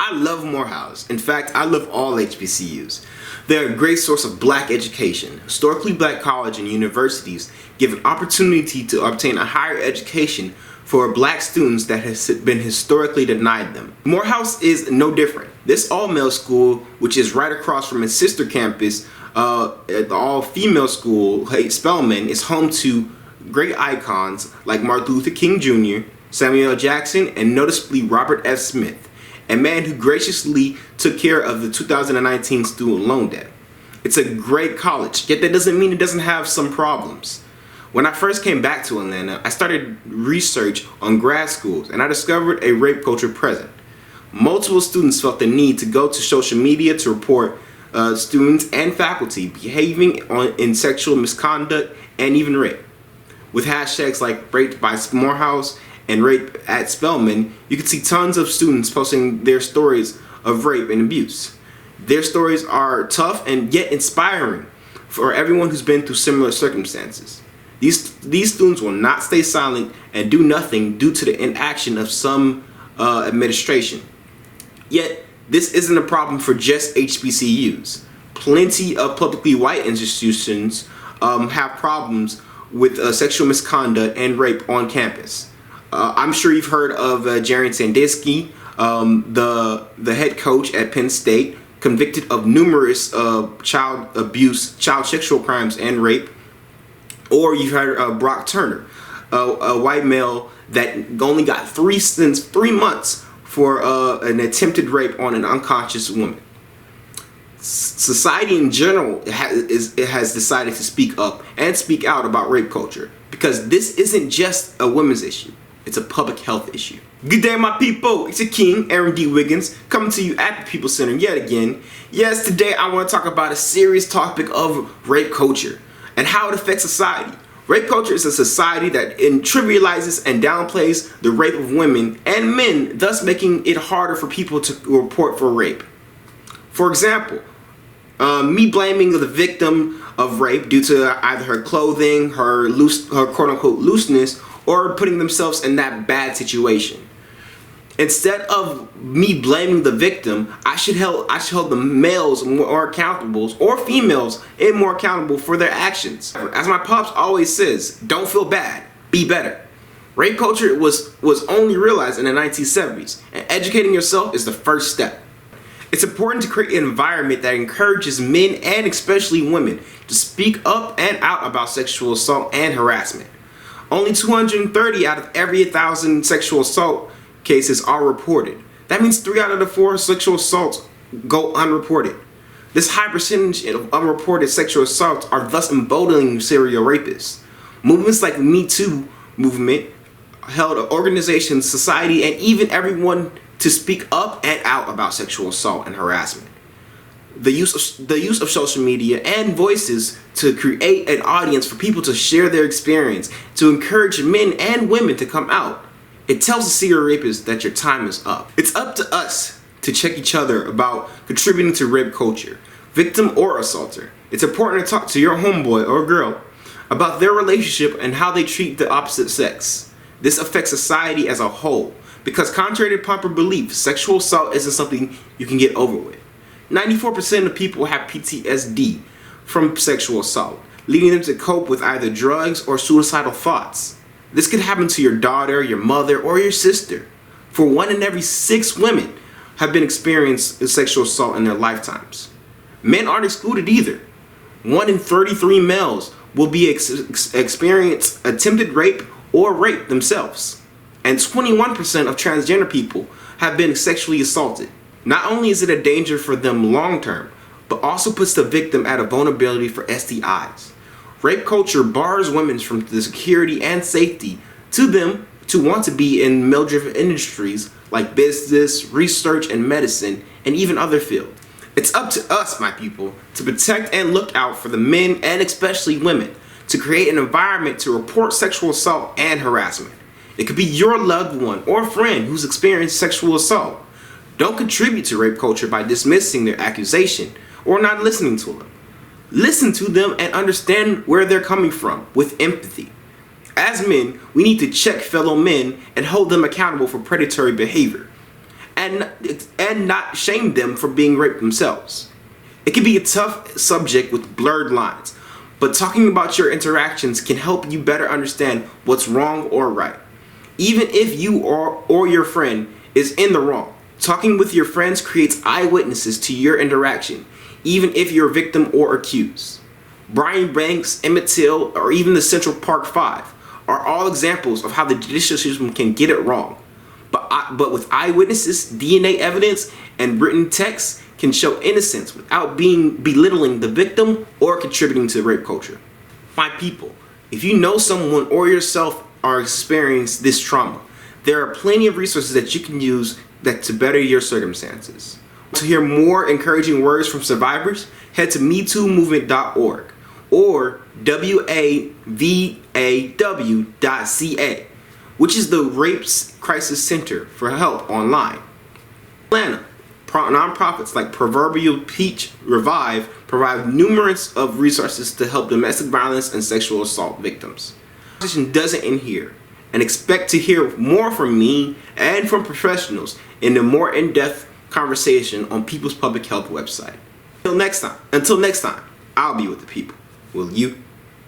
I love Morehouse. In fact, I love all HBCUs. They're a great source of black education. Historically black colleges and universities give an opportunity to obtain a higher education for black students that has been historically denied them. Morehouse is no different. This all-male school, which is right across from its sister campus, the all-female school, Spelman, is home to great icons like Martin Luther King Jr., Samuel L. Jackson, and noticeably Robert F. Smith, a man who graciously took care of the 2019 student loan debt. It's a great college, yet that doesn't mean it doesn't have some problems. When I first came back to Atlanta, I started research on grad schools and I discovered a rape culture present. Multiple students felt the need to go to social media to report students and faculty behaving in sexual misconduct and even rape. With hashtags like Rape by Morehouse and Rape at Spelman, you can see tons of students posting their stories of rape and abuse. Their stories are tough and yet inspiring for everyone who's been through similar circumstances. These students will not stay silent and do nothing due to the inaction of some administration. Yet, this isn't a problem for just HBCUs. Plenty of publicly white institutions have problems with sexual misconduct and rape on campus. I'm sure you've heard of Jaren Sandusky, the head coach at Penn State, convicted of numerous child abuse, child sexual crimes, and rape. Or you've heard of Brock Turner, a white male that only got 3 months for an attempted rape on an unconscious woman. Society in general has decided to speak up and speak out about rape culture because this isn't just a women's issue, it's a public health issue. Good day, my people. It's your king, Aaron D. Wiggins, coming to you at the People Center yet again. Yes, today I want to talk about a serious topic of rape culture and how it affects society. Rape culture is a society that trivializes and downplays the rape of women and men, thus making it harder for people to report for rape. For example, me blaming the victim of rape due to either her clothing, her quote-unquote looseness, or putting themselves in that bad situation. Instead of me blaming the victim, I should hold the males more accountable, or females more accountable for their actions. As my pops always says, don't feel bad, be better. Rape culture was only realized in the 1970s, and educating yourself is the first step. It's important to create an environment that encourages men and especially women to speak up and out about sexual assault and harassment. Only 230 out of every 1,000 sexual assault cases are reported. That means 3 out of the 4 sexual assaults go unreported. This high percentage of unreported sexual assaults are thus emboldening serial rapists. Movements like Me Too movement held organizations, society, and even everyone to speak up and out about sexual assault and harassment. The use of social media and voices to create an audience for people to share their experience, to encourage men and women to come out. It tells the serial rapist that your time is up. It's up to us to check each other about contributing to rape culture, victim or assaulter. It's important to talk to your homeboy or girl about their relationship and how they treat the opposite sex. This affects society as a whole because contrary to popular belief, sexual assault isn't something you can get over with. 94% of people have PTSD from sexual assault, leading them to cope with either drugs or suicidal thoughts. This could happen to your daughter, your mother, or your sister. For 1 in every 6 women have been experienced sexual assault in their lifetimes. Men aren't excluded either. 1 in 33 males will experience attempted rape or rape themselves. And 21% of transgender people have been sexually assaulted. Not only is it a danger for them long term, but also puts the victim at a vulnerability for STIs. Rape culture bars women from the security and safety to them to want to be in male-driven industries like business, research, and medicine, and even other fields. It's up to us, my people, to protect and look out for the men and especially women, to create an environment to report sexual assault and harassment. It could be your loved one or friend who's experienced sexual assault. Don't contribute to rape culture by dismissing their accusation or not listening to them. Listen to them and understand where they're coming from with empathy. As men, we need to check fellow men and hold them accountable for predatory behavior. and not shame them for being raped themselves. It can be a tough subject with blurred lines, but talking about your interactions can help you better understand what's wrong or right. Even if you or your friend is in the wrong, talking with your friends creates eyewitnesses to your interaction, even if you're a victim or accused. Brian Banks, Emmett Till, or even the Central Park Five are all examples of how the judicial system can get it wrong. But with eyewitnesses, DNA evidence, and written text can show innocence without belittling the victim or contributing to rape culture. My people, if you know someone or yourself are experiencing this trauma, there are plenty of resources that you can use to better your circumstances. To hear more encouraging words from survivors, head to metoomovement.org or wavaw.ca, which is the Rape Crisis Center for help online. Atlanta, nonprofits like Proverbial Peach Revive provide numerous of resources to help domestic violence and sexual assault victims. The conversation doesn't end here, and expect to hear more from me and from professionals in a more in-depth conversation on People's Public Health website. Until next time, I'll be with the people. Will you?